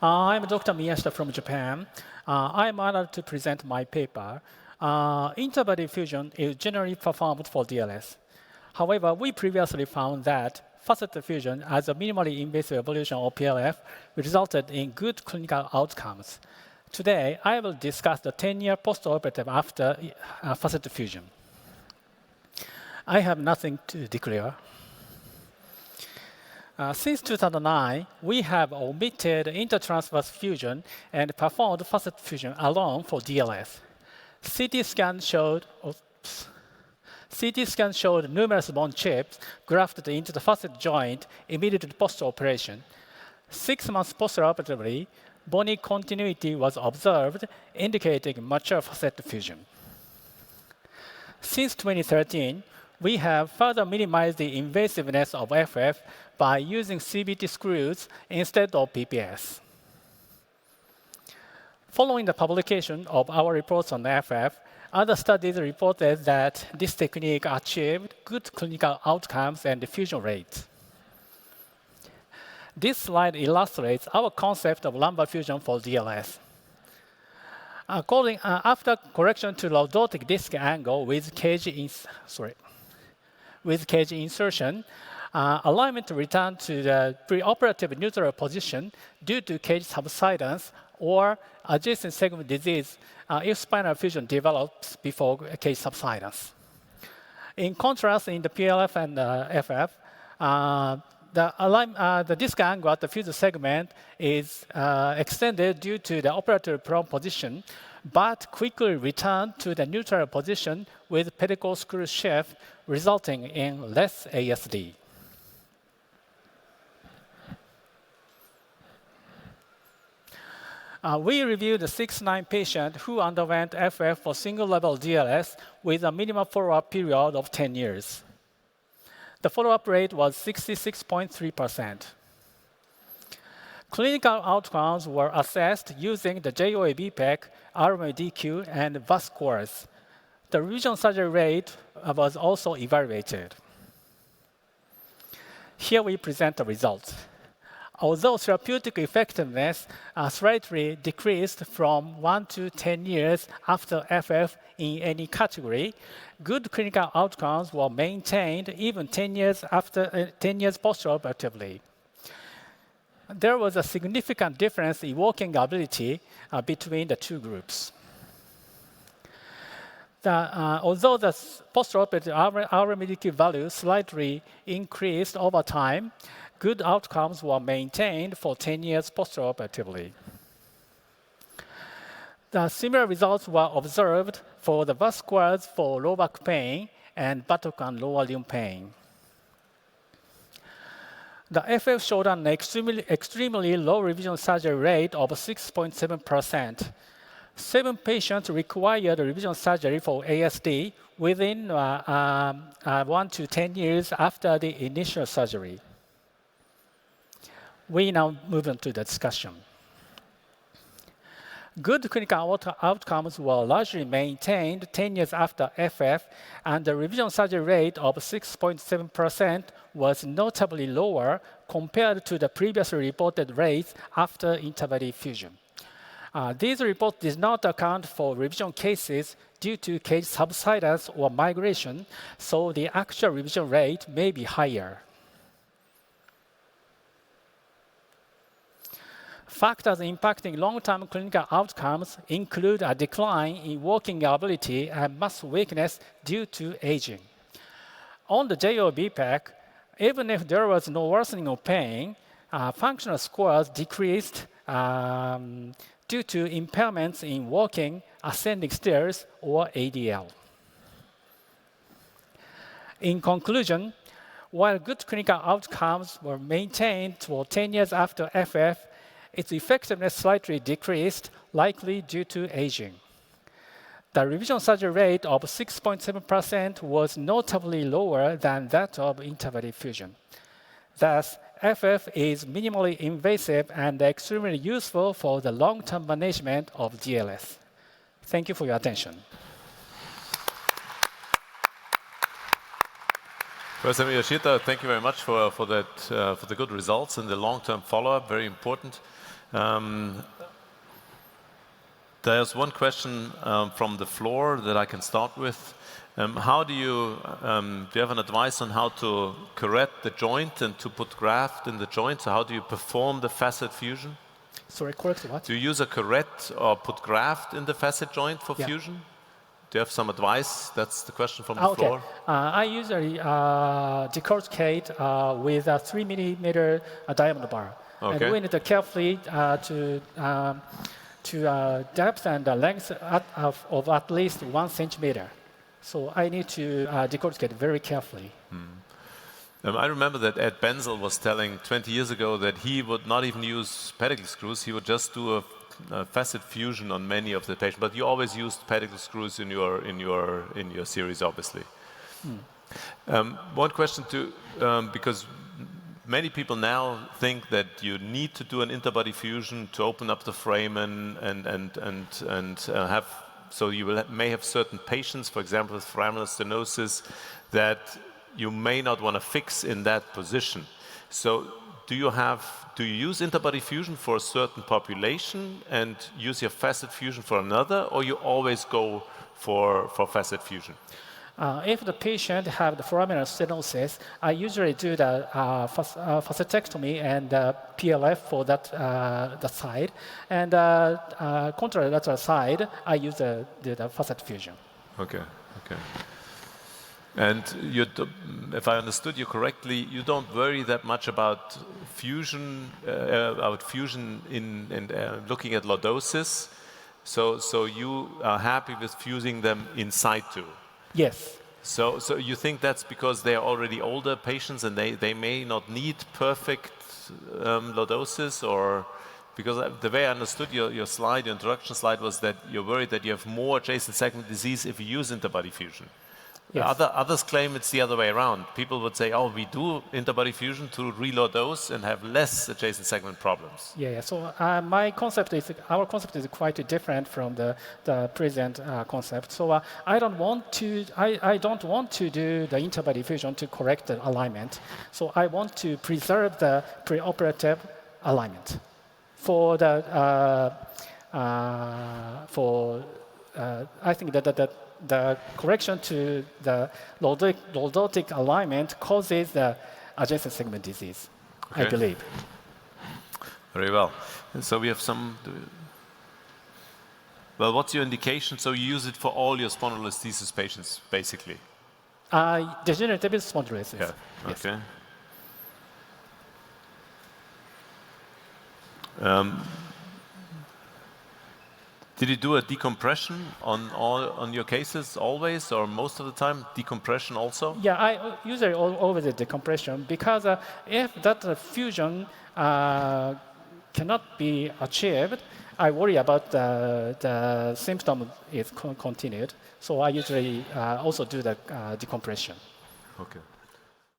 I'm Dr. Miyashita from Japan. I'm honored to present my paper. Interbody fusion is generally performed for DLS. However, we previously found that facet fusion as a minimally invasive evolution of PLF resulted in good clinical outcomes. Today, I will discuss the 10-year postoperative after facet fusion. I have nothing to declare. Since 2009, we have omitted intertransverse fusion and performed facet fusion alone for DLS. CT scan showed numerous bone chips grafted into the facet joint immediately post-operation. 6 months postoperatively, bony continuity was observed, indicating mature facet fusion. Since 2013, we have further minimized the invasiveness of FF by using CBT screws instead of PPS. Following the publication of our reports on FF, other studies reported that this technique achieved good clinical outcomes and diffusion rates. This slide illustrates our concept of lumbar fusion for DLS. After correction to lordotic disc angle with cage insertion, alignment returned to the preoperative neutral position due to cage subsidence or adjacent segment disease if spinal fusion develops before cage subsidence. In contrast, in the PLF and FF, the disc angle at the fused segment is extended due to the operative prone position, but quickly returned to the neutral position with pedicle screw shift, resulting in less ASD. We reviewed the 6-9 patient who underwent FF for single-level DLS with a minimum follow-up period of 10 years. The follow-up rate was 66.3%. Clinical outcomes were assessed using the JOA-BPEC, RMDQ, and VAS scores. The revision surgery rate was also evaluated. Here we present the results. Although therapeutic effectiveness slightly decreased from 1 to 10 years after FF in any category, good clinical outcomes were maintained even 10 years postoperatively. There was a significant difference in walking ability between the two groups. Although the postoperative RMDQ value slightly increased over time, good outcomes were maintained for 10 years postoperatively. The similar results were observed for the VAS scores for low back pain and buttock and lower limb pain. The FF showed an extremely low revision surgery rate of 6.7%. 7 patients required revision surgery for ASD within 1 to 10 years after the initial surgery. We now move on to the discussion. Good clinical outcomes were largely maintained 10 years after FF, and the revision surgery rate of 6.7% was notably lower compared to the previously reported rates after interbody fusion. These reports did not account for revision cases due to cage subsidence or migration, so the actual revision rate may be higher. Factors impacting long-term clinical outcomes include a decline in walking ability and muscle weakness due to aging. On the JOA-BPEC, even if there was no worsening of pain, functional scores decreased due to impairments in walking, ascending stairs, or ADL. In conclusion, while good clinical outcomes were maintained for 10 years after FF, its effectiveness slightly decreased, likely due to aging. The revision surgery rate of 6.7% was notably lower than that of interbody fusion. Thus, FF is minimally invasive and extremely useful for the long-term management of DLS. Thank you for your attention. Professor Miyashita, thank you very much for the good results and the long-term follow-up, very important. There's one question from the floor that I can start with. How do you have an advice on how to correct the joint and to put graft in the joint? So how do you perform the facet fusion? Sorry, correct what? Do you use a correct or put graft in the facet joint for fusion? Do you have some advice? That's the question from the floor. I usually decorticate with a 3 millimeter diameter bar. And we need to carefully to depth and length of at least 1 centimeter. So I need to decorticate very carefully. I remember that Ed Benzel was telling 20 years ago that he would not even use pedicle screws. He would just do a facet fusion on many of the patients. But you always used pedicle screws in your series, obviously. One question because many people now think that you need to do an interbody fusion to open up the foramen and have. So you may have certain patients, for example, with foraminal stenosis, that you may not want to fix in that position. So do you use interbody fusion for a certain population and use your facet fusion for another, or you always go for facet fusion? If the patient have the foraminal stenosis, I usually do the facetectomy and PLF for that side, and contralateral side, I use the facet fusion. Okay. And if I understood you correctly, you don't worry that much about fusion, in looking at lordosis. So you are happy with fusing them in situ. Yes. So you think that's because they are already older patients and they may not need perfect lordosis, or because the way I understood your introduction slide was that you're worried that you have more adjacent segment disease if you use interbody fusion. Yes. Others claim it's the other way around. People would say, oh, we do interbody fusion to relordose and have less adjacent segment problems. Yeah. So our concept is quite different from the present concept. So I don't want to do the interbody fusion to correct the alignment. So I want to preserve the preoperative alignment for the I think that the correction to the lordotic alignment causes the adjacent segment disease, I believe. Very well. And so we have some. Well, what's your indication? So you use it for all your spondylolisthesis patients, basically? Degenerative spondylolisthesis. Yeah. Yes. Okay. Did you do a decompression on your cases always, or most of the time? Decompression also? Yeah, I usually always do decompression because if that fusion cannot be achieved, I worry about the symptom is continued. So I usually also do the decompression. Okay.